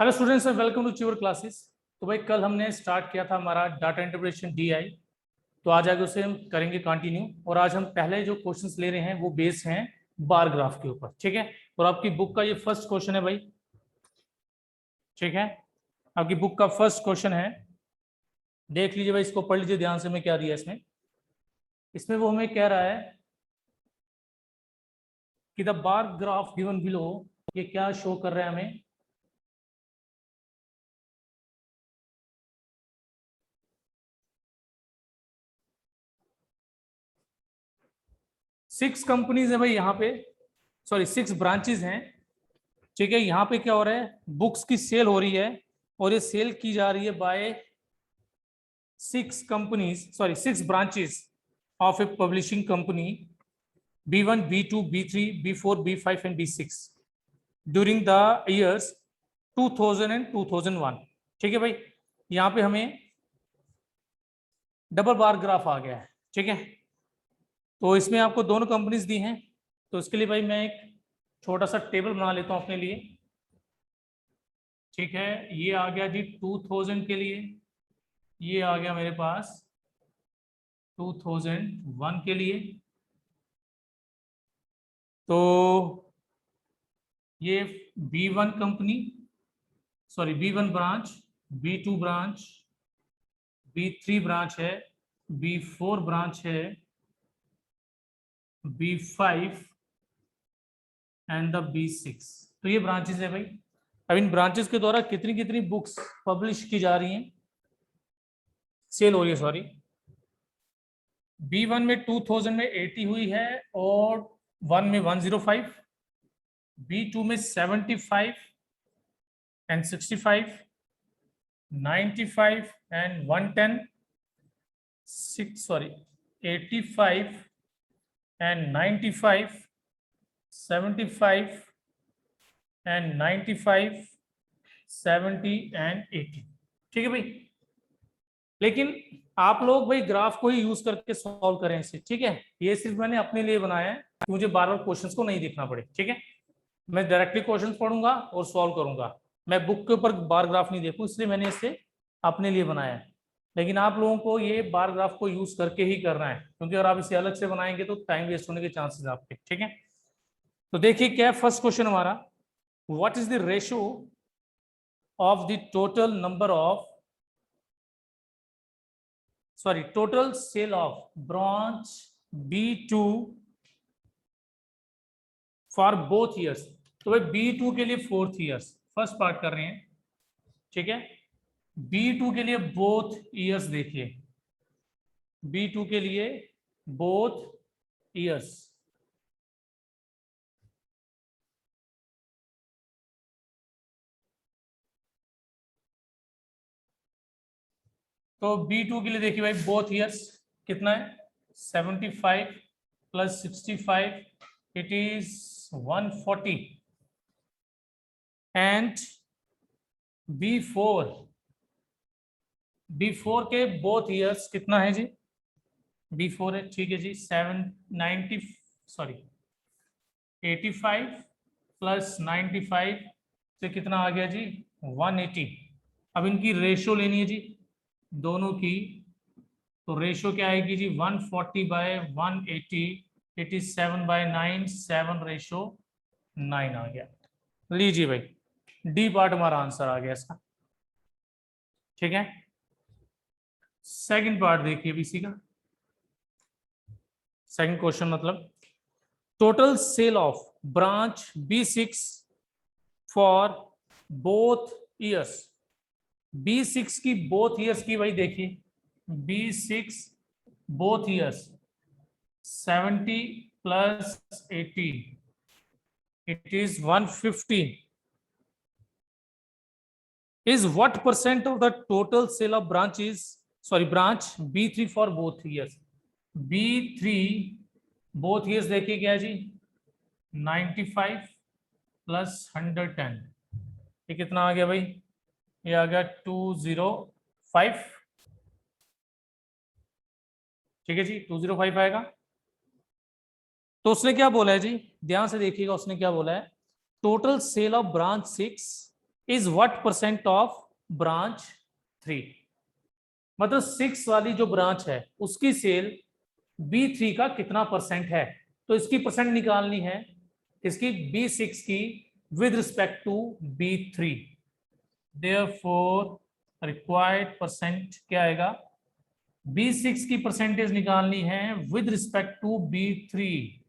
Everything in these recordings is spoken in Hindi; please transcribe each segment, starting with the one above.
Hello students, welcome to Sure classes. तो भाई कल हमने स्टार्ट किया था हमारा डाटा इंटरप्रिटेशन डीआई, तो आज आगे उसे हम करेंगे कंटिन्यू। और आज हम पहले जो क्वेश्चंस ले रहे हैं वो बेस हैं बार ग्राफ के ऊपर, ठीक है। और आपकी बुक का ये फर्स्ट क्वेश्चन है भाई, ठीक है। आपकी बुक का फर्स्ट क्वेश्चन है, देख लीजिए भाई, इसको पढ़ लीजिए ध्यान से। मैं क्या दिया इसमें, इसमें वो हमें कह रहा है कि the bar graph given below, ये क्या शो कर रहा है हमें। सिक्स कंपनीज है भाई यहाँ पे, सॉरी 6 ब्रांचेज हैं, ठीक है। यहाँ पे क्या हो रहा है, बुक्स की सेल हो रही है और ये सेल की जा रही है by 6 companies, sorry 6 branches of a publishing company B1, B2, B3, B4, B5 and B6 during the years 2000 and 2001, ठीक है भाई। यहाँ पे हमें डबल बार ग्राफ आ गया है, ठीक है। तो इसमें आपको दोनों कंपनीज दी हैं, तो इसके लिए भाई मैं एक छोटा सा टेबल बना लेता हूँ अपने लिए, ठीक है। ये आ गया जी 2000 के लिए, ये आ गया मेरे पास 2001 के लिए। तो ये B1 company, sorry B1 branch, B2 branch, B3 branch है, B4 ब्रांच है, B5 एंड द B6। तो ये ब्रांचेस है भाई। अब इन ब्रांचेस के द्वारा कितनी कितनी बुक्स पब्लिश की जा रही हैं, सेल हो रही है, सॉरी। B1 में 2000 में 80 हुई है और 1 में 105, B2 में 75 and 65, 95 and 110, 85 and 95, 75 and 95, 70 and 80, ठीक है भाई। लेकिन आप लोग भाई ग्राफ को ही यूज करके सॉल्व करें इसे, ठीक है। ये सिर्फ मैंने अपने लिए बनाया है कि मुझे बार बार क्वेश्चंस को नहीं देखना पड़े, ठीक है। मैं डायरेक्टली क्वेश्चंस पढ़ूंगा और सॉल्व करूंगा, मैं बुक के ऊपर बार ग्राफ नहीं देखूं, इसलिए मैंने इसे अपने लिए बनाया है। लेकिन आप लोगों को ये बार ग्राफ को यूज करके ही करना है, क्योंकि अगर आप इसे अलग से बनाएंगे तो टाइम वेस्ट होने के चांसेस आपके, ठीक है। तो देखिए क्या है फर्स्ट क्वेश्चन हमारा, what is the ratio of the total number of, sorry total sale of branch B2 for both years. तो भाई B2 के लिए 4th ईयर्स, फर्स्ट पार्ट कर रहे हैं, ठीक है। B2 के लिए बोथ ईयर्स देखिए, B2 के लिए बोथ ईयर्स, तो B2 के लिए देखिए भाई बोथ ईयर्स कितना है, 75 plus 65, it is 140 and B4 के बोथ ईयर्स कितना है जी, B4 है, ठीक है जी, 790, सॉरी 85 प्लस 95 से कितना आ गया जी, 180। अब इनकी रेशो लेनी है जी दोनों की, तो रेशो क्या आएगी जी, 140 बाय 180, 87/9, 7:9 आ गया। लीजिए भाई डी पार्ट हमारा आंसर आ गया इसका, ठीक है। सेकंड पार्ट देखिए इसी का, सेकंड क्वेश्चन मतलब total sale of branch B6 for both years. B6 की बोथ ईयर्स की भाई देखिए, B6 both years 70 plus 80, it is 150, is what percent of the total sale of branch is, sorry branch B3 for both years। B3 both years देखिए क्या जी, 95 प्लस 110, ये कितना आ गया भाई, ये आ गया 205, ठीक है जी 205 आएगा। तो उसने क्या बोला है जी, ध्यान से देखिएगा, उसने क्या बोला है, total sale of branch 6 is what percent of branch 3। मतलब 6 वाली जो ब्रांच है उसकी सेल B3 का कितना परसेंट है। तो इसकी परसेंट निकालनी है, इसकी B6 की with respect to B3। Therefore required percent क्या आएगा, B6 की परसेंटेज निकालनी है विद रिस्पेक्ट टू B3।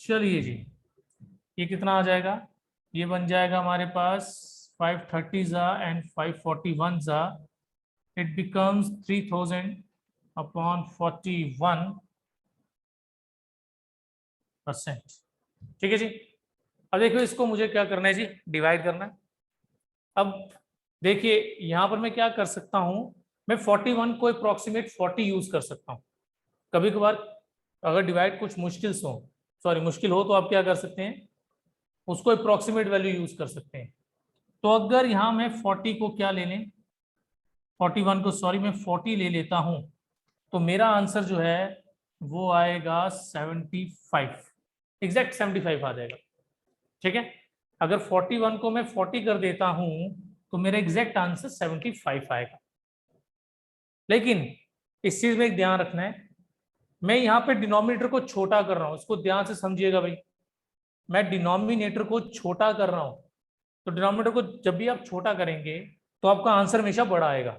चलिए जी, ये कितना आ जाएगा, ये बन जाएगा हमारे पास 530 जा एंड 541 जा, इट बिकम्स 3000 अपॉन 41%। ठीक है जी। अब देखो इसको मुझे क्या करना है जी, डिवाइड करना है। अब देखिए यहां पर मैं क्या कर सकता हूं, मैं 41 को अप्रोक्सीमेट 40 यूज कर सकता हूं। कभी कभार अगर डिवाइड कुछ मुश्किल हो, सॉरी मुश्किल हो, तो आप क्या कर सकते हैं, उसको अप्रोक्सीमेट वैल्यू यूज कर सकते हैं। तो अगर यहां मैं 40 को क्या ले लें, 41 को सॉरी मैं 40 ले लेता हूं, तो मेरा आंसर जो है वो आएगा 75, एग्जैक्ट 75 आ जाएगा। ठीक है, अगर 41 को मैं 40 कर देता हूं तो मेरा एग्जैक्ट आंसर 75 आएगा। लेकिन इस चीज में एक ध्यान रखना है, मैं यहाँ पे डिनोमिनेटर को छोटा कर रहा हूं, इसको ध्यान से समझिएगा भाई। मैं डिनोमिनेटर को छोटा कर रहा हूं, तो डिनोमिनेटर को जब भी आप छोटा करेंगे तो आपका आंसर हमेशा बड़ा आएगा।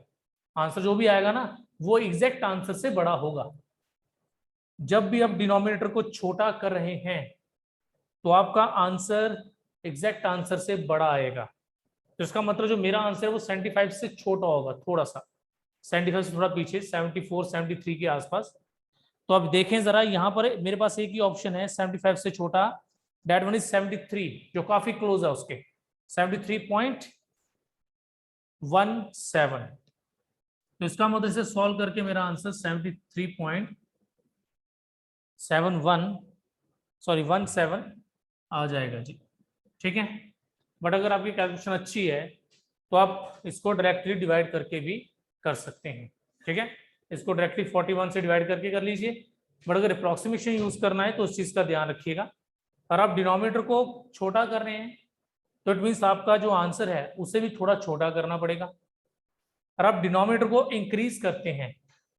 आंसर जो भी आएगा ना वो एग्जैक्ट आंसर से बड़ा होगा। जब भी आप डिनोमिनेटर को छोटा कर रहे हैं तो आपका आंसर एग्जैक्ट आंसर से बड़ा आएगा। तो इसका मतलब जो मेरा आंसर है वो 75 से छोटा होगा, थोड़ा सा 75 से थोड़ा पीछे, 74 73 के आसपास। तो अब देखें जरा, यहाँ पर मेरे पास एक ही ऑप्शन है 75 से छोटा, दैट वन इज 73, जो काफी क्लोज है उसके, 73.17। तो इसका मतलब इसे सॉल्व करके मेरा आंसर 17 आ जाएगा जी। ठीक है, बट अगर आपकी कैलकुलेशन अच्छी है तो आप इसको डायरेक्टली डिवाइड करके भी कर सकते हैं। ठीक है, इसको डायरेक्टली 41 से डिवाइड करके कर लीजिए, बट अगर अप्रोक्सीमेशन यूज करना है तो उस चीज का ध्यान रखिएगा। और आप डिनोमिनेटर को छोटा कर रहे हैं तो इट मीन्स आपका जो आंसर है उसे भी थोड़ा छोटा करना पड़ेगा। और आप डिनोमिनेटर को इंक्रीज करते हैं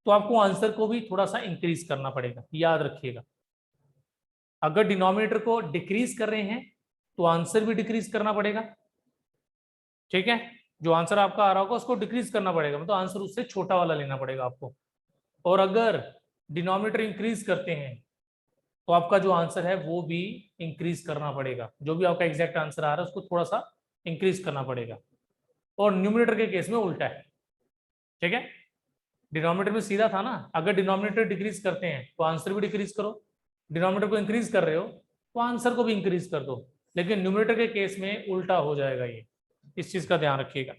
तो आपको आंसर को भी थोड़ा सा इंक्रीज करना पड़ेगा, याद रखिएगा। अगर डिनोमिनेटर को डिक्रीज कर रहे हैं तो आंसर भी डिक्रीज करना पड़ेगा। ठीक है, जो आंसर आपका आ रहा होगा उसको डिक्रीज करना पड़ेगा, मतलब आंसर उससे छोटा वाला लेना पड़ेगा आपको। और अगर डिनोमिनेटर इंक्रीज करते हैं तो आपका जो आंसर है वो भी इंक्रीज करना पड़ेगा, जो भी आपका एग्जैक्ट आंसर आ रहा है उसको थोड़ा सा इंक्रीज करना पड़ेगा। और न्यूमिनेटर के केस में उल्टा है। ठीक है, डिनोमिनेटर में सीधा था ना, अगर डिनोमिनेटर डिक्रीज करते हैं तो आंसर भी डिक्रीज करो, डिनोमिनेटर को इंक्रीज कर रहे हो तो आंसर को भी इंक्रीज कर दो। लेकिन न्यूमिनेटर के केस में उल्टा हो जाएगा ये, इस चीज का ध्यान रखिएगा।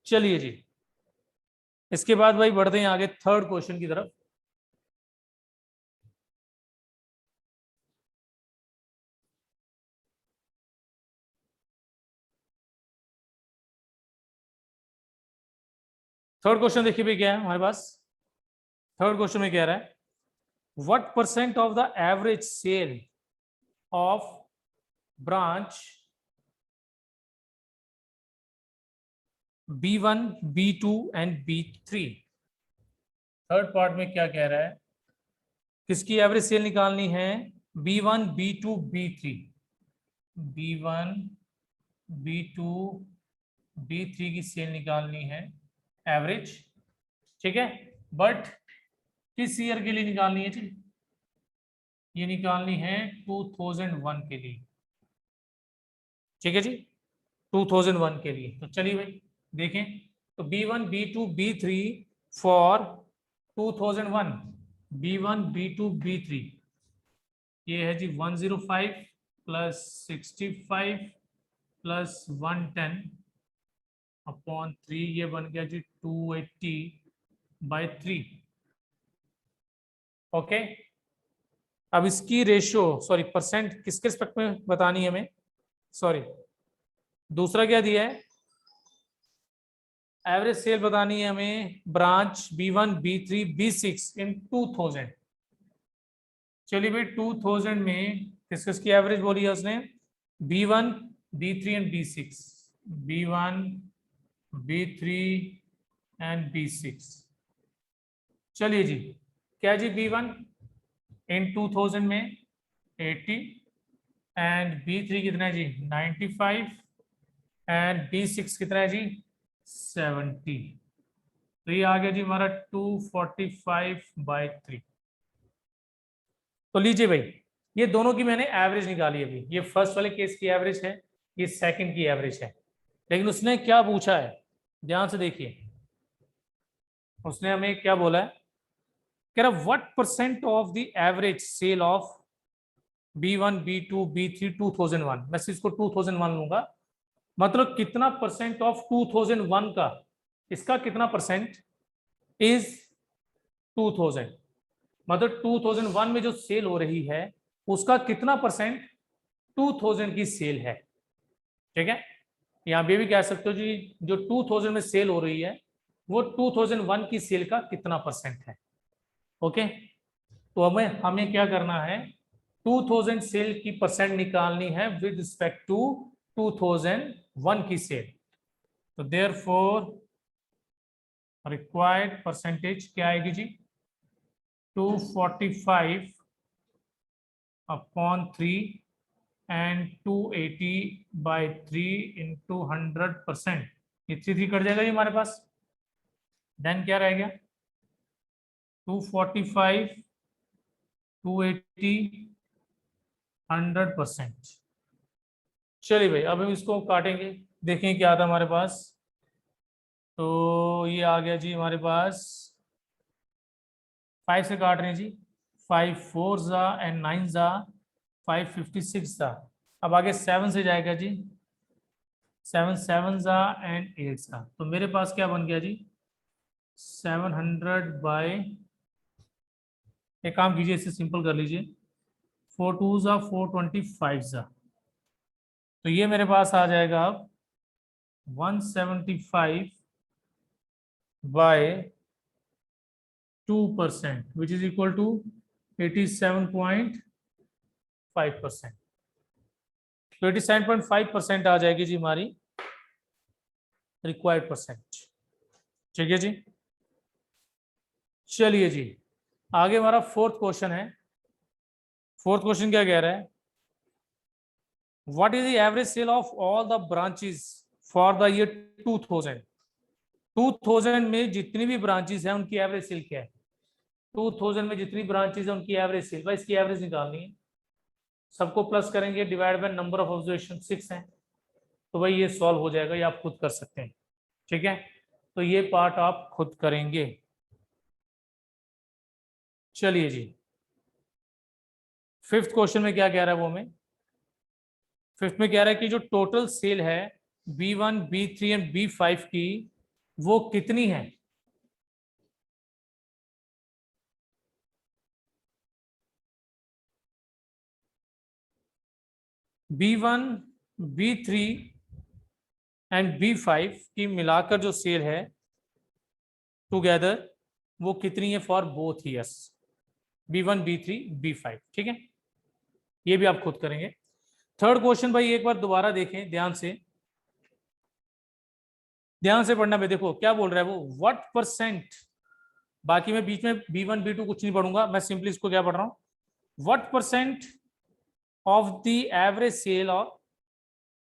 चलिए जी, इसके बाद भाई बढ़ते हैं आगे थर्ड क्वेश्चन की तरफ। थर्ड क्वेश्चन देखिए भाई क्या है हमारे पास। थर्ड क्वेश्चन में कह रहा है what percent of the average sale of branch B1 B2 and B3। Third part में क्या कह रहा है, किसकी एवरेज सेल निकालनी है, B1 B2 B3, B1 B2 B3 की सेल निकालनी है एवरेज। ठीक है, बट किस ईयर के लिए निकालनी है जी, ये निकालनी है 2001 के लिए। ठीक है जी, 2001 के लिए। तो चलिए भाई देखें, तो B1 B2 B3 for 2001, B1 B2 B3 ये है जी 105 प्लस 65 प्लस 110 अपॉन 3, ये बन गया जी 280/3। ओके, अब इसकी रेशियो सॉरी परसेंट किसके रिस्पेक्ट में बतानी है हमें, सॉरी दूसरा क्या दिया है, एवरेज सेल बतानी है हमें ब्रांच B1 B3 B6 इन 2000। चलिए भाई 2000 में किस किस की एवरेज बोली है उसने, B1 B3 and B6, B1, B3 and B6। चलिए जी, क्या जी B1 इन 2000 में 80 एंड B3 कितना है जी 95 एंड B6 कितना है जी 70। तो ये आ गया जी हमारा 245/3। तो लीजिए भाई, ये दोनों की मैंने एवरेज निकाली अभी। ये फर्स्ट वाले केस की एवरेज है, ये सेकंड की एवरेज है। लेकिन उसने क्या पूछा है, ध्यान से देखिए। उसने हमें क्या बोला है, कह रहा what percent of the average sale of B1, B2, B3 2001। मैं इसको 2001 लूंगा, मतलब कितना परसेंट ऑफ 2001 का, इसका कितना परसेंट इज 2000, मतलब 2001 में जो सेल हो रही है उसका कितना परसेंट 2000 की सेल है। ठीक है, यहां पे भी कह सकते हो जी जो 2000 में सेल हो रही है वो 2001 की सेल का कितना परसेंट है। ओके, तो हमें हमें क्या करना है, 2000 सेल की परसेंट निकालनी है विद रिस्पेक्ट टू 2001 की सेल। तो देयरफॉर रिक्वायर्ड परसेंटेज क्या आएगी जी 245/3 एंड 280/3 इंटू 100%। ये 3 कट जाएगा जी हमारे पास। देन क्या रह गया 245, 280, 100%। चलिए भाई, अब हम इसको काटेंगे, देखें क्या आता हमारे पास। तो ये आ गया जी हमारे पास 5 से काट रहे हैं जी, 5 4 जा एंड 9 जा 556 जा। अब आगे 7 से जाएगा जी, 7 7 जा एंड 8 जा। तो मेरे पास क्या बन गया जी 700 एक काम कीजिए, इसे सिंपल कर लीजिए, 4 2 जा 425 जा। तो ये मेरे पास आ जाएगा अब 175 by 2%, which is equal to 87.5%। तो 87.5% आ जाएगी जी हमारी रिक्वायर्ड परसेंट। ठीक है जी, चलिए जी आगे हमारा फोर्थ क्वेश्चन है। फोर्थ क्वेश्चन क्या कह रहा है, what is the average sale of all the branches for the year 2000। 2000 में जितनी भी ब्रांचेस हैं उनकी एवरेज सेल क्या है। 2000 में जितनी ब्रांचेस हैं उनकी एवरेज सेल, भाई इसकी एवरेज निकालनी है। सबको प्लस करेंगे, divide by number of observation 6 है, तो भाई ये सॉल्व हो जाएगा, ये आप खुद कर सकते हैं। ठीक है, तो ये पार्ट आप खुद करेंगे। चलिए जी, फिफ्थ क्वेश्चन में क्या कह रहा है वो हमें, फिफ्थ में कह रहा है कि जो टोटल सेल है B1, B3 एंड B5 की वो कितनी है। B1, B3 एंड B5 की मिलाकर जो सेल है टुगेदर वो कितनी है for both years, B1, B3, B5। ठीक है, ये भी आप खुद करेंगे। थर्ड क्वेश्चन भाई एक बार दोबारा देखें ध्यान से, ध्यान से पढ़ना। मैं देखो क्या बोल रहा है वो, व्हाट परसेंट, बाकी मैं बीच में B1, B2 कुछ नहीं पढ़ूंगा, मैं सिंपली इसको क्या पढ़ रहा हूं, what percent of the average sale of,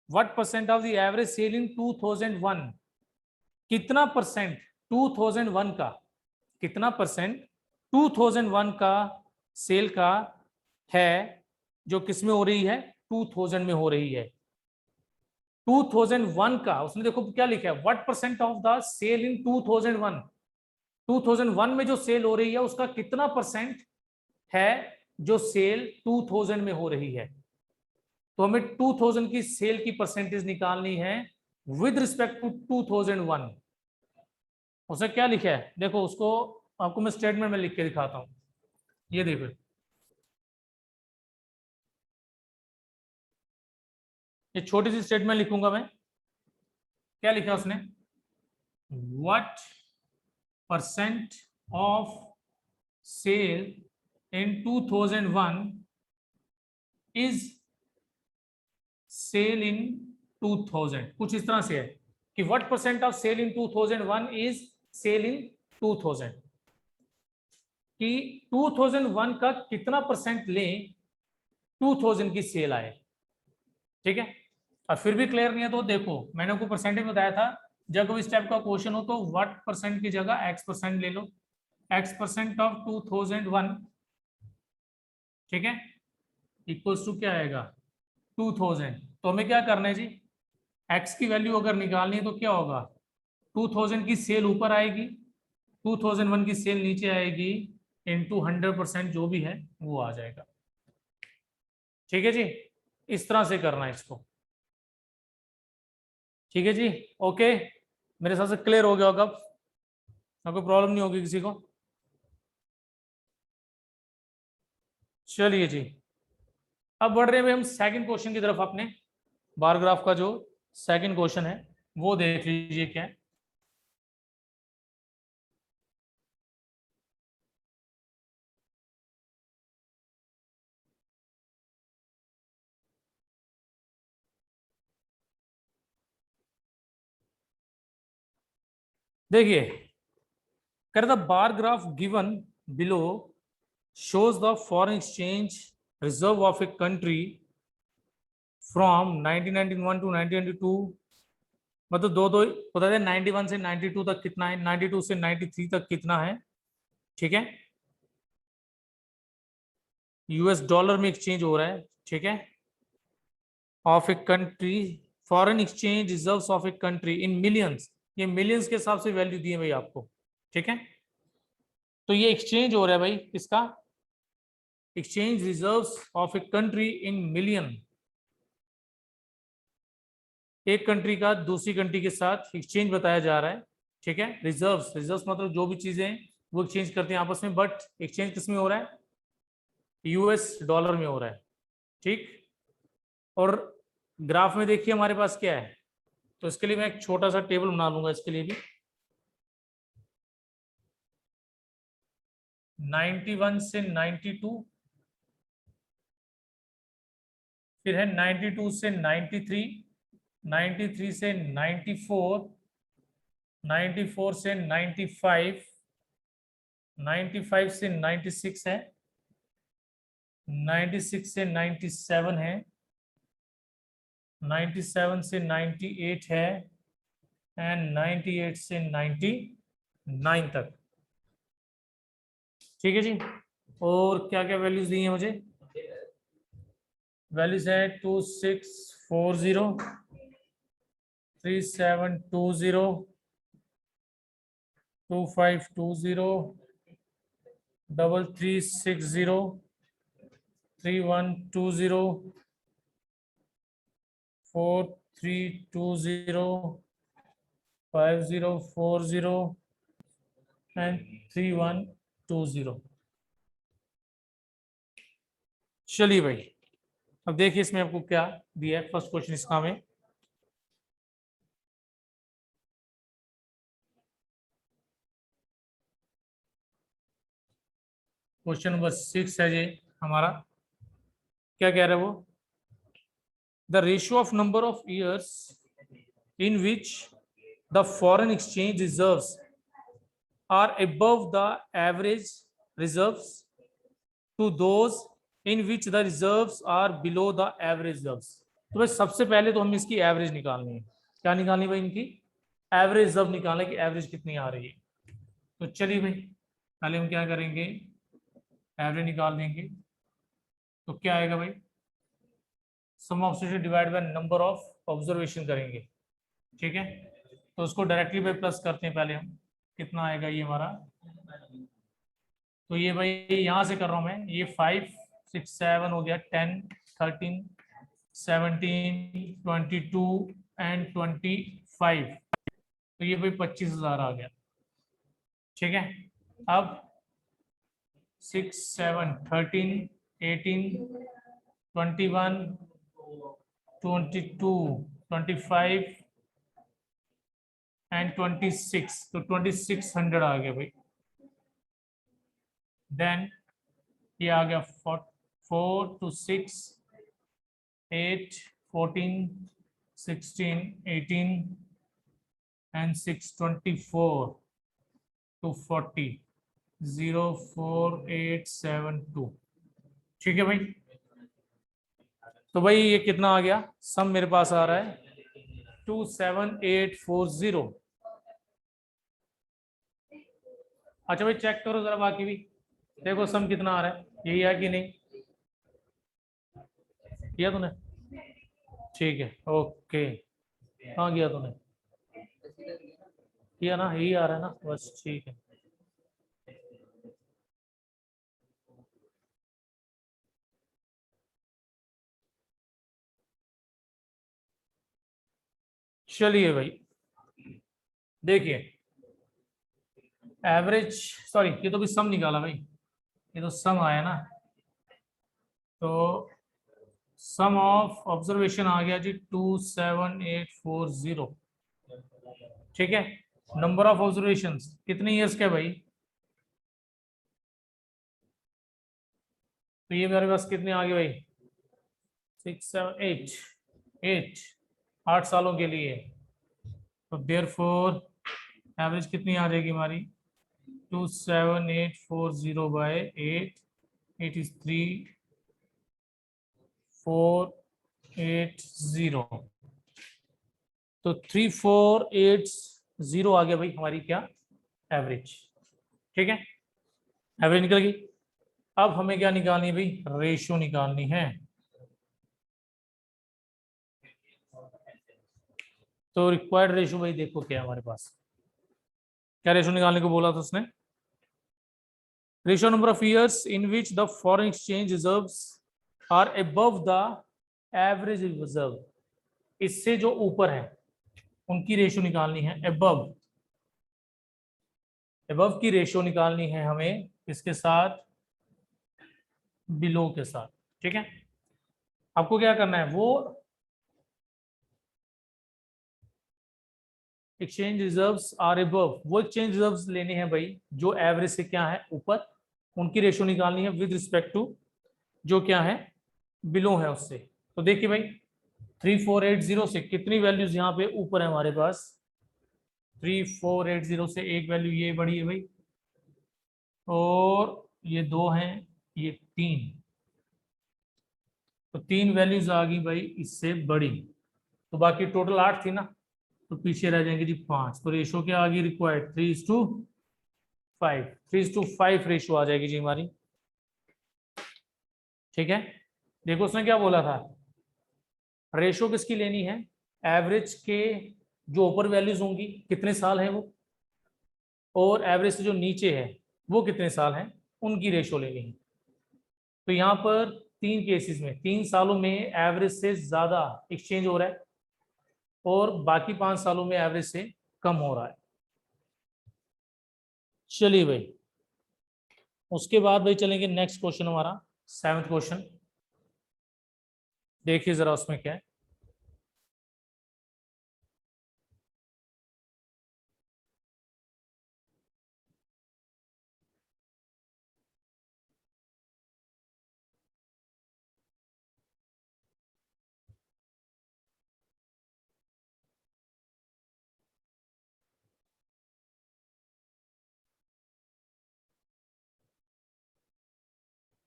what percent of the average sale in 2001। कितना परसेंट 2001 का, कितना परसेंट 2001 का सेल का है जो किसमें हो रही है 2000 में हो रही है। 2001 का उसने देखो क्या लिखा है, what percent of the sale in 2001। 2001 में जो सेल हो रही है उसका कितना परसेंट है जो सेल 2000 में हो रही है। तो हमें 2000 की सेल की परसेंटेज निकालनी है विद रिस्पेक्ट टू 2001। उसने क्या लिखा है देखो, उसको आपको मैं स्टेटमेंट में लिख के दिखाता हूं, ये देखो, ये छोटी सी स्टेटमेंट लिखूंगा मैं। क्या लिखा उसने, what percent of sale in 2001 is sale in 2000, कुछ इस तरह से है कि what percent of sale in 2001 is sale in 2000, कि 2001 का कितना परसेंट लें 2000 की सेल आए। ठीक है, और फिर भी क्लियर नहीं है तो देखो मैंने आपको परसेंटेज बताया था, जब इस टाइप का क्वेश्चन हो तो व्हाट परसेंट की जगह एक्स परसेंट ले लो, एक्स परसेंट ऑफ 2001, ठीक है, इक्वल्स टू क्या आएगा 2000। तो हमें क्या करना है जी, एक्स की वैल्यू अगर निकालनी है तो क्या होगा, 2000 की सेल ऊपर आएगी, 2001 की सेल नीचे आएगी, इनटू 100% जो भी है वो आ जाएगा। ठीक है जी, इस तरह से करना है इसको। ठीक है जी, ओके, मेरे हिसाब से क्लियर हो गया होगा, अब कोई प्रॉब्लम नहीं होगी किसी को। चलिए जी, अब बढ़ रहे हैं हम सेकंड क्वेश्चन की तरफ अपने, बार ग्राफ का जो सेकंड क्वेश्चन है वो देख लीजिए क्या है। देखिए, कर the bar graph given below shows the foreign exchange reserve of a country from 1991 to 1992, मतलब दो दो बता दें, 91 से 92 तक कितना है, 92 से 93 तक कितना है, ठीक है, यूएस डॉलर में एक्सचेंज हो रहा है, ठीक है, of a country, foreign exchange reserves of a country in millions, ये मिलियंस के हिसाब से वैल्यू दी है भाई आपको, ठीक है, तो ये एक्सचेंज हो रहा है भाई किसका, exchange reserves of a country in million, एक कंट्री का दूसरी कंट्री के साथ एक्सचेंज बताया जा रहा है, ठीक है, रिजर्व्स, रिजर्व्स मतलब जो भी चीजें वो एक्सचेंज करते हैं आपस में, बट एक्सचेंज किस में हो रहा है, यूएस डॉलर में हो रहा है, ठीक। और ग्राफ में देखिए हमारे पास क्या है, तो इसके लिए मैं एक छोटा सा टेबल बना लूंगा इसके लिए भी, 91 से 92, फिर है 92 से 93, 93 से 94, 94 से 95, 95 से 96 है, 96 से 97 है, 97 से 98 है, एंड 98 से 99 तक। ठीक है जी, और क्या क्या वैल्यूज दी हैं मुझे, वैल्यूज है 2640, 3720, 2520, 3360, 3120, 4320, 5040 एंड 3120। चलिए भाई, अब देखिए इसमें आपको क्या दिया है, फर्स्ट क्वेश्चन इसका में, क्वेश्चन नंबर 6 है ये हमारा, क्या कह रहा है वो, the ratio of number of years in which the foreign exchange reserves are above the average reserves to those in which the reserves are below the average reserves। तो भाई सबसे पहले तो हम इसकी एवरेज निकालनी है, क्या निकालनी भाई, इनकी एवरेज रिजर्व निकालना है कि एवरेज कितनी आ रही है। तो चलिए भाई, पहले हम क्या करेंगे, एवरेज निकाल देंगे, तो क्या आएगा भाई, सम ऑफ से divide by number of observation करेंगे, ठीक है, तो उसको डायरेक्टली बाय प्लस करते हैं पहले हम, कितना आएगा ये हमारा, तो ये भाई यहाँ से कर रहा हूँ मैं, ये 5 6 7 हो गया, 10 13 17 22 एंड 25, तो ये भाई 25,000 आ गया, ठीक है। अब 6 7 13 18 21 22 25 एंड 26, तो 2600 आ गया भाई, देन ये आ गया 4 4 to 6 8 14 16, 18 and 624 to 40, 04872। ठीक है भाई। तो भाई ये कितना आ गया, सम मेरे पास आ रहा है 27840। अच्छा भाई चेक करो जरा बाकी भी, देखो सम कितना आ रहा है, यही है कि नहीं, किया तूने? ठीक है ओके। हाँ किया तूने, किया ना, यही आ रहा है ना, बस ठीक है। चलिए भाई देखिए, एवरेज, सॉरी ये तो भी सम निकाला भाई, ये तो सम आया ना, तो सम ऑफ ऑब्जर्वेशन आ गया जी 27840। ठीक है, नंबर ऑफ ऑब्जर्वेशन कितने ईयर्स का है भाई, तो ये मेरे पास कितने आ गए भाई, 6 7 8, 8, 8 सालों के लिए। तो देयर फोर एवरेज कितनी आ जाएगी हमारी, 27840 बाय 8, 83480, तो 3480 आ गया भाई हमारी क्या, एवरेज। ठीक है, एवरेज निकल गई। अब हमें क्या निकालनी है भाई, रेशियो निकालनी है। तो रिक्वायर्ड रेशियो भाई देखो क्या है हमारे पास, क्या रेशियो निकालने को बोला था उसने, ratio number of years in which the foreign exchange reserves are above the average reserve, इससे जो ऊपर है उनकी रेशियो निकालनी है, अबव, अबव की रेशियो निकालनी है हमें इसके साथ, बिलो के साथ। ठीक है, आपको क्या करना है, वो एक्सचेंज रिजर्व्स आर अबव, वो एक्सचेंज रिजर्व्स लेने हैं भाई जो एवरेज से क्या है ऊपर, उनकी रेशियो निकालनी है विद रिस्पेक्ट टू जो क्या है बिलो है उससे। तो देखिए भाई 3480 से कितनी वैल्यूज यहाँ पे ऊपर है हमारे पास, 3480 से एक वैल्यू ये बड़ी है भाई, और ये दो हैं, ये तीन, तो तीन वैल्यूज आ गई भाई इससे बड़ी, तो बाकी टोटल 8 थी ना, तो पीछे रह जाएंगे जी 5, तो रेशो क्या आ गई रिक्वायर्ड 3:5, 3:5 रेशो आ जाएगी जी हमारी। ठीक है, देखो उसने क्या बोला था, रेशो किसकी लेनी है, एवरेज के जो ऊपर वैल्यूज होंगी कितने साल है वो, और एवरेज से जो नीचे है वो कितने साल हैं, उनकी रेशो लेनी है। तो यहाँ पर तीन केसेस में 3 सालों में एवरेज से ज्यादा एक्सचेंज हो रहा है, और बाकी 5 सालों में एवरेज से कम हो रहा है। चलिए भाई, उसके बाद भाई चलेंगे नेक्स्ट क्वेश्चन हमारा 7th क्वेश्चन, देखिए जरा उसमें क्या है।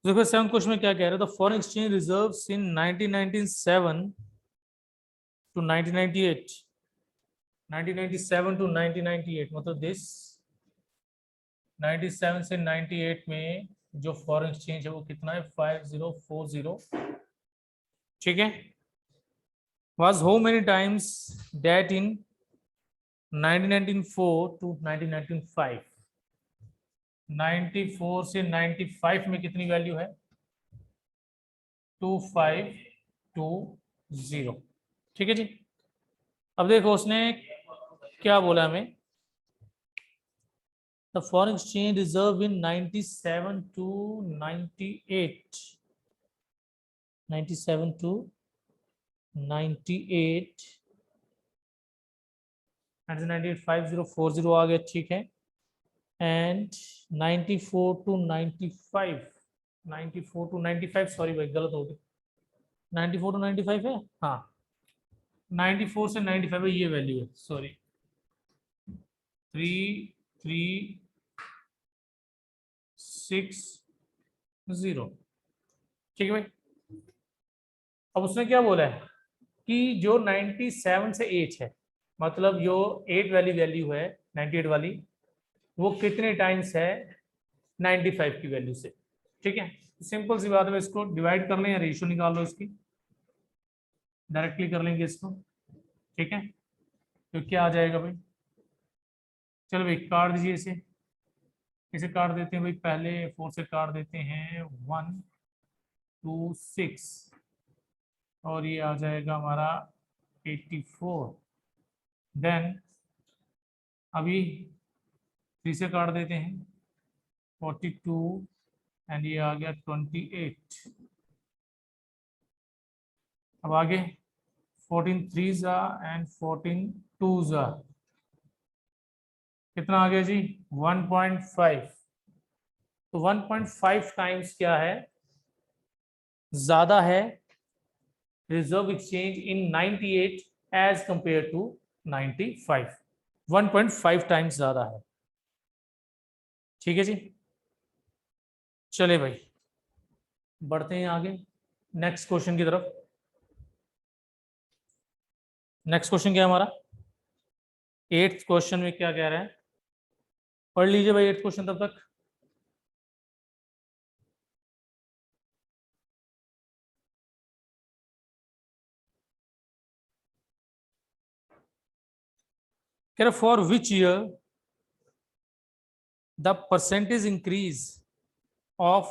देखो 7th क्वेश्चन में क्या कह रहे हैं, the foreign exchange reserves in 1997 to 1998, 1997 to 1998 मतलब दिस 97 से 98 में जो फॉरेन एक्सचेंज है वो कितना है, 5040। ठीक है, was how many times that in 1994 to 1995, 94 से 95 में कितनी वैल्यू है, 2520। ठीक है जी, अब देखो उसने क्या बोला हमें, the foreign exchange reserve in 97 to 98, 97 to 98, 1998 5040 आ गया। ठीक है, एंड 94 टू 95, 94 टू 95, सॉरी भाई गलत हो गया, 94 टू 95 है हाँ, 94 से 95 ये वैल्यू है, सॉरी 3360। ठीक है भाई। अब उसने क्या बोला है कि जो 97 से 8 है, मतलब जो 8 वाली वैल्यू है 98 वाली, वो कितने टाइम्स है 95 की वैल्यू से। ठीक है, सिंपल सी बात है, इसको डिवाइड कर लें या रेशियो निकाल लो इसकी, डायरेक्टली कर लेंगे इसको। ठीक है, तो क्या आ जाएगा भाई, चलो भाई काट दीजिए इसे। इसे काट देते हैं भाई, पहले 4 से काट देते हैं, 1 2 6, और ये आ जाएगा हमारा 84। देन अभी 3 से काट देते हैं, 42, एंड ये आ गया 28। अब आगे 14 3 जा एंड 14 2 जा, कितना आ गया जी 1.5। तो 1.5 टाइम्स क्या है, ज्यादा है reserve exchange in 98 as compare to 95। 1.5 times ज्यादा है। ठीक है जी, चले भाई बढ़ते हैं आगे नेक्स्ट क्वेश्चन की तरफ। नेक्स्ट क्वेश्चन क्या है हमारा, 8th क्वेश्चन में क्या कह रहा है, पढ़ लीजिए भाई 8th क्वेश्चन तब तक। कह रहा for which year the percentage increase of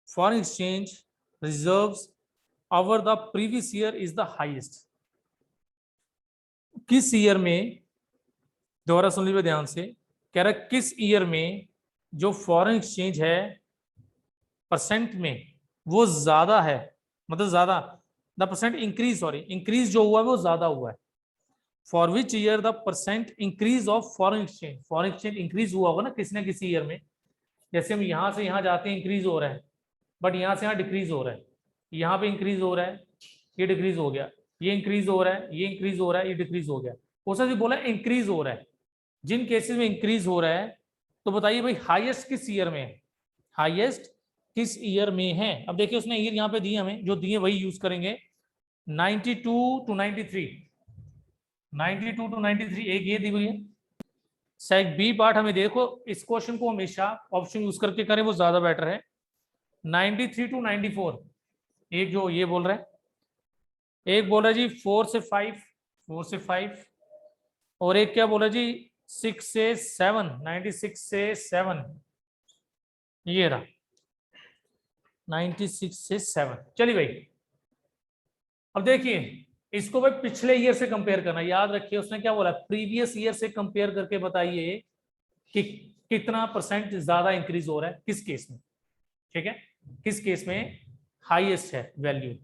foreign exchange reserves over the previous year is the highest. किस ईयर में, दोबारा सुन लीजिए ध्यान से, कह रहा है किस ईयर में जो फॉरेन एक्सचेंज है परसेंट में वो ज्यादा है, मतलब ज्यादा, the percent increase, sorry increase जो हुआ है वो ज्यादा हुआ है। For which year the percent increase of foreign exchange, foreign exchange increase हुआ होगा ना किसी ना किसी ईयर में। जैसे हम यहां से यहां जाते हैं इंक्रीज हो रहा है, बट यहां से यहां डिक्रीज हो रहा है, यहाँ पे इंक्रीज हो रहा है, ये डिक्रीज हो गया, ये इंक्रीज हो रहा है, ये इंक्रीज हो रहा है, ये डिक्रीज हो गया। उसने बोला इंक्रीज हो रहा है, जिन केसेस में इंक्रीज हो रहा है, तो बताइए भाई हाईएस्ट किस ईयर में है, हाईएस्ट किस ईयर में है। अब देखिए उसने ईयर यहाँ पे दिए, हमें जो दिए वही यूज करेंगे, 92 टू 93, 92 टू 93 एक ये दी हुई है। सेक बी पार्ट हमें देखो, इस क्वेश्चन को हमेशा ऑप्शन यूज करके करें वो ज्यादा बेटर है। 93 टू 94 एक जो ये बोल रहा है, एक बोल रहा है जी 4 से 5, 4 से 5, और एक क्या बोला जी 6 से 7, 96 से 7, ये रहा 96 से 7। चलिए भाई अब देखिए इसको भाई पिछले ईयर से कंपेयर करना, याद रखिए उसने क्या बोला प्रीवियस ईयर से कंपेयर करके बताइए कि कितना परसेंट ज्यादा इंक्रीज हो रहा है किस केस में। ठीक है, किस केस में हाईएस्ट है वैल्यू,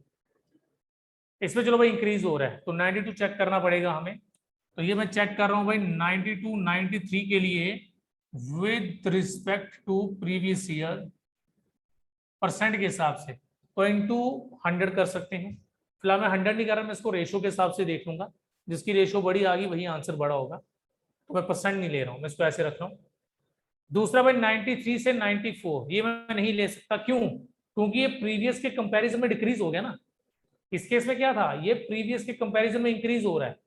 इसमें चलो भाई इंक्रीज हो रहा है तो 92 चेक करना पड़ेगा हमें। तो ये मैं चेक कर रहा हूं भाई 92 93 के लिए with respect to previous year percent के हिसाब से, तो इंटू 100 कर सकते हैं। फिलहाल मैं 100 नहीं कर रहा, मैं इसको रेशो के हिसाब से देख लूंगा, जिसकी रेशो बड़ी आ गई वही आंसर बड़ा होगा, तो मैं परसेंट नहीं ले रहा हूँ, मैं इसको ऐसे रख रहा हूँ। दूसरा भाई 93 से 94 ये मैं नहीं ले सकता, क्यों, क्योंकि ये प्रीवियस के कंपैरिजन में डिक्रीज हो गया ना। इस केस में क्या था, ये प्रीवियस के कंपैरिजन में इंक्रीज हो रहा है,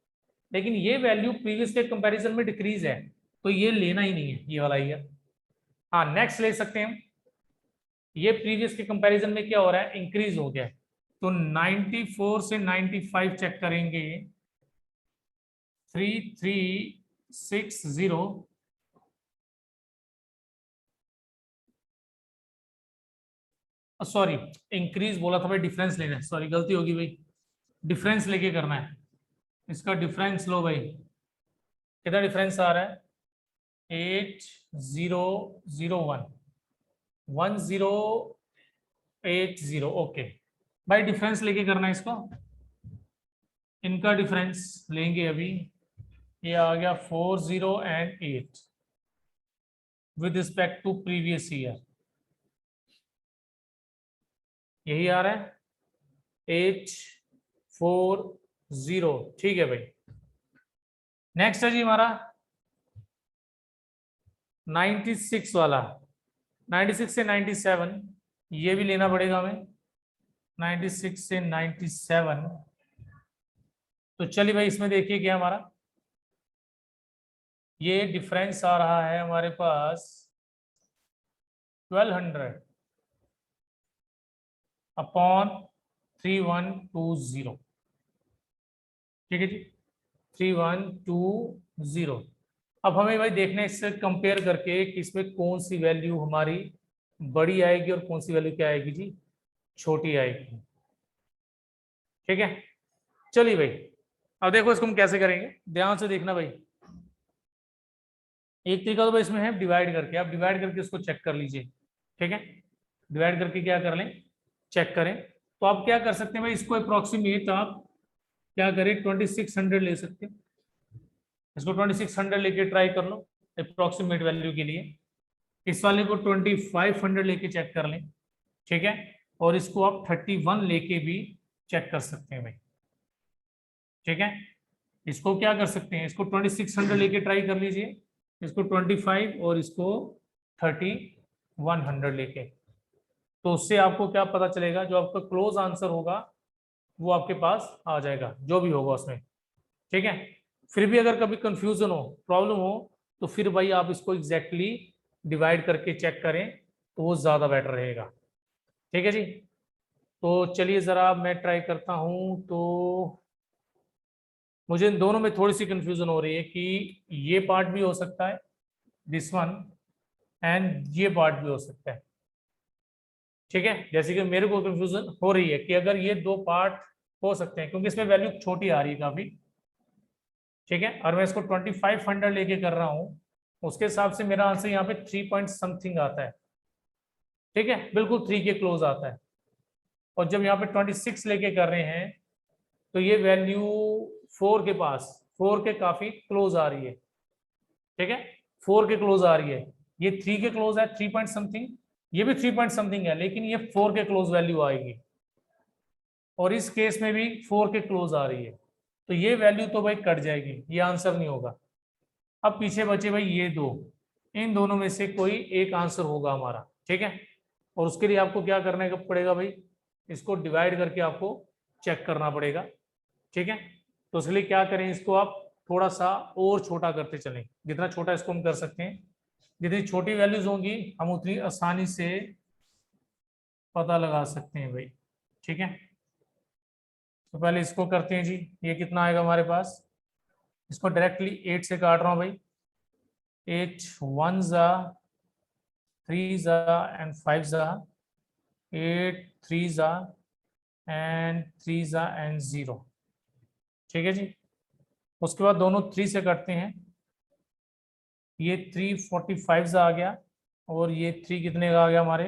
लेकिन ये वैल्यू प्रीवियस के कंपैरिजन में डिक्रीज है, तो ये लेना ही नहीं है ये वाला ईयर। हाँ नेक्स्ट ले सकते हैं, ये प्रीवियस के कंपैरिजन में क्या हो रहा है इंक्रीज हो गया है, तो 94 से 95 चेक करेंगे, 3360, सॉरी इंक्रीज बोला था भाई, डिफरेंस लेना है, सॉरी गलती होगी भाई, डिफरेंस लेके करना है। इसका डिफरेंस लो भाई, कितना डिफरेंस आ रहा है 8001, 1080, ओके भाई डिफरेंस लेके करना है इसको। इनका डिफरेंस लेंगे अभी, ये आ गया 40 and 8 with respect to previous year, यही आ रहा है 840, 0। ठीक है भाई। नेक्स्ट है जी हमारा 96 वाला, 96 से 97, ये भी लेना पड़ेगा हमें, 96 से 97। तो चलिए भाई इसमें देखिए क्या हमारा ये डिफरेंस आ रहा है हमारे पास 1200 अपॉन 3120। ठीक है जी, 3120। अब हमें भाई देखना है इससे कंपेयर करके कि इसमें कौन सी वैल्यू हमारी बड़ी आएगी और कौन सी वैल्यू क्या आएगी जी, छोटी आएगी। ठीक है, चलिए भाई अब देखो इसको हम कैसे करेंगे, ध्यान से देखना भाई। एक तरीका तो भाई इसमें है डिवाइड करके, आप डिवाइड करके इसको चेक कर लीजिए। ठीक है, डिवाइड करके क्या कर लें, चेक करें। तो आप क्या कर सकते हैं भाई, इसको अप्रोक्सीमेट आप क्या करें 2600 ले सकते हैं। इसको 2600 लेके ट्राई कर लो अप्रोक्सीमेट वैल्यू के लिए। इस वाले को 2500 लेके चेक कर लें। ठीक है, और इसको आप 31 लेके भी चेक कर सकते हैं भाई। ठीक है, इसको क्या कर सकते हैं, इसको 2600 लेके ट्राई कर लीजिए, इसको 25 और इसको 3100 लेके। तो उससे आपको क्या पता चलेगा, जो आपका क्लोज आंसर होगा वो आपके पास आ जाएगा, जो भी होगा उसमें। ठीक है, फिर भी अगर कभी कंफ्यूजन हो, प्रॉब्लम हो, तो फिर भाई आप इसको एग्जैक्टली डिवाइड करके चेक करें तो वो ज़्यादा बेटर रहेगा। ठीक है जी, तो चलिए ज़रा मैं ट्राई करता हूँ। तो मुझे इन दोनों में थोड़ी सी कंफ्यूजन हो रही है कि ये पार्ट भी हो सकता है, दिस वन, एंड ये पार्ट भी हो सकता है। ठीक है, जैसे कि मेरे को कंफ्यूजन हो रही है कि अगर ये दो पार्ट हो सकते हैं, क्योंकि इसमें वैल्यू छोटी आ रही है काफ़ी। ठीक है, और मैं इसको 2500 लेके कर रहा हूँ, उसके हिसाब से मेरा आंसर यहाँ पे 3 पॉइंट समथिंग आता है। ठीक है, बिल्कुल 3 के क्लोज आता है। और जब यहाँ पे 26 लेके कर रहे हैं तो ये वैल्यू 4 के पास, 4 के काफी क्लोज आ रही है। ठीक है, 4 के क्लोज आ रही है, ये 3 के क्लोज है, 3 पॉइंट समथिंग, ये भी 3 पॉइंट समथिंग है, लेकिन ये 4 के क्लोज वैल्यू आएगी, और इस केस में भी 4 के क्लोज आ रही है। तो ये वैल्यू तो भाई कट जाएगी, ये आंसर नहीं होगा। अब पीछे बचे भाई ये दो, इन दोनों में से कोई एक आंसर होगा हमारा। ठीक है, और उसके लिए आपको क्या करने का पड़ेगा भाई, इसको डिवाइड करके आपको चेक करना पड़ेगा। ठीक है, तो उसके लिए क्या करें, इसको आप थोड़ा सा और छोटा करते चलें, जितना छोटा इसको हम कर सकते हैं। जितनी छोटी वैल्यूज होंगी हम उतनी आसानी से पता लगा सकते हैं भाई। ठीक है, तो पहले इसको करते हैं जी, ये कितना आएगा हमारे पास, इसको डायरेक्टली 8 से काट रहा हूँ भाई। 8 1 जा 3 जा एंड 5 जा, 8 3 जा एंड 3 जा एंड 0। ठीक है जी, उसके बाद दोनों 3 से करते हैं, ये 345 जा आ गया, और ये 3 कितने का आ गया हमारे,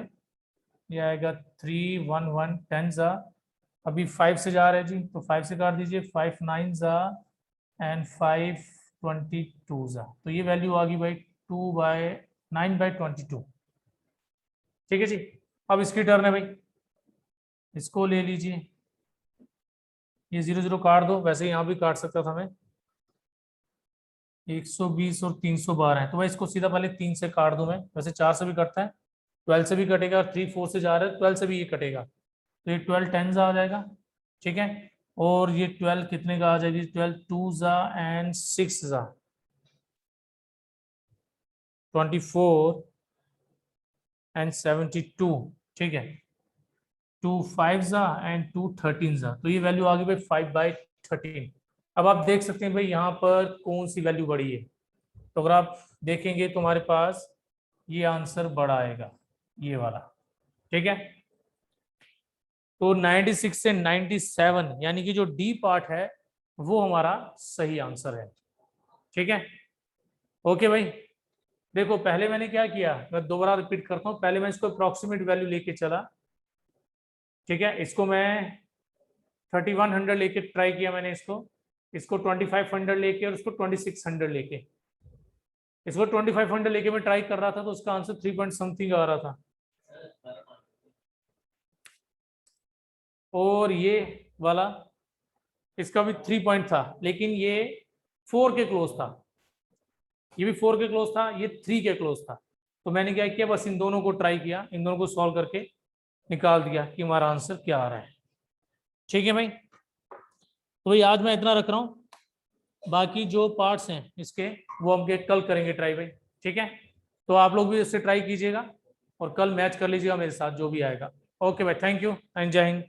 ये आएगा 3 1 1 10 जा। अभी 5 से जा रहे हैं जी, तो 5 से काट दीजिए, 5 9 जा एंड 5 22 जा। तो ये वैल्यू आ गई भाई 9/22। ठीक है जी, अब इसकी टर्न है भाई, इसको ले लीजिए, ये 0 0 काट दो, वैसे यहाँ भी काट सकता था मैं। 120 और 312 है, तो मैं इसको सीधा पहले 3 से काट दूं, मैं वैसे 4 से भी कटता है, 12 से भी कटेगा, 3 4 से जा रहा है, 12 से भी ये कटेगा, तो ये 12 10 आ जाएगा। ठीक है, और ये 12 कितने का आ जाएगी, 12 2 जा एंड 6 जा, 24 एंड 72। ठीक है, 2 5 जा एंड 2 13 जा, तो ये वैल्यू आ गई भाई 5/13। अब आप देख सकते हैं भाई यहाँ पर कौन सी वैल्यू बड़ी है, तो अगर आप देखेंगे तो हमारे पास ये आंसर बड़ा आएगा, ये वाला। ठीक है, तो 96 से 97 यानी कि जो डी पार्ट है वो हमारा सही आंसर है। ठीक है, ओके भाई। देखो पहले मैंने क्या किया, मैं दोबारा रिपीट करता हूँ, पहले मैं इसको अप्रोक्सीमेट वैल्यू लेके चला। ठीक है, इसको मैं 3100 लेके ट्राई किया मैंने, इसको 2500 लेके, और उसको 2600 लेके, इसको 2500 लेके मैं ट्राई कर रहा था, तो उसका आंसर 3 पॉइंट समथिंग आ रहा था। और ये वाला इसका भी 3 पॉइंट था, लेकिन ये 4 के क्लोज था, ये भी 4 के क्लोज था, ये 3 के क्लोज था। तो मैंने क्या किया, बस इन दोनों को ट्राई किया, इन दोनों को सॉल्व करके निकाल दिया कि हमारा आंसर क्या आ रहा है। ठीक है भाई, तो भाई आज मैं इतना रख रहा हूँ, बाकी जो पार्ट्स हैं इसके वो हम कल करेंगे ट्राई भाई। ठीक है, तो आप लोग भी इससे ट्राई कीजिएगा और कल मैच कर लीजिएगा मेरे साथ जो भी आएगा। ओके भाई, थैंक यू एंड जय हिंद।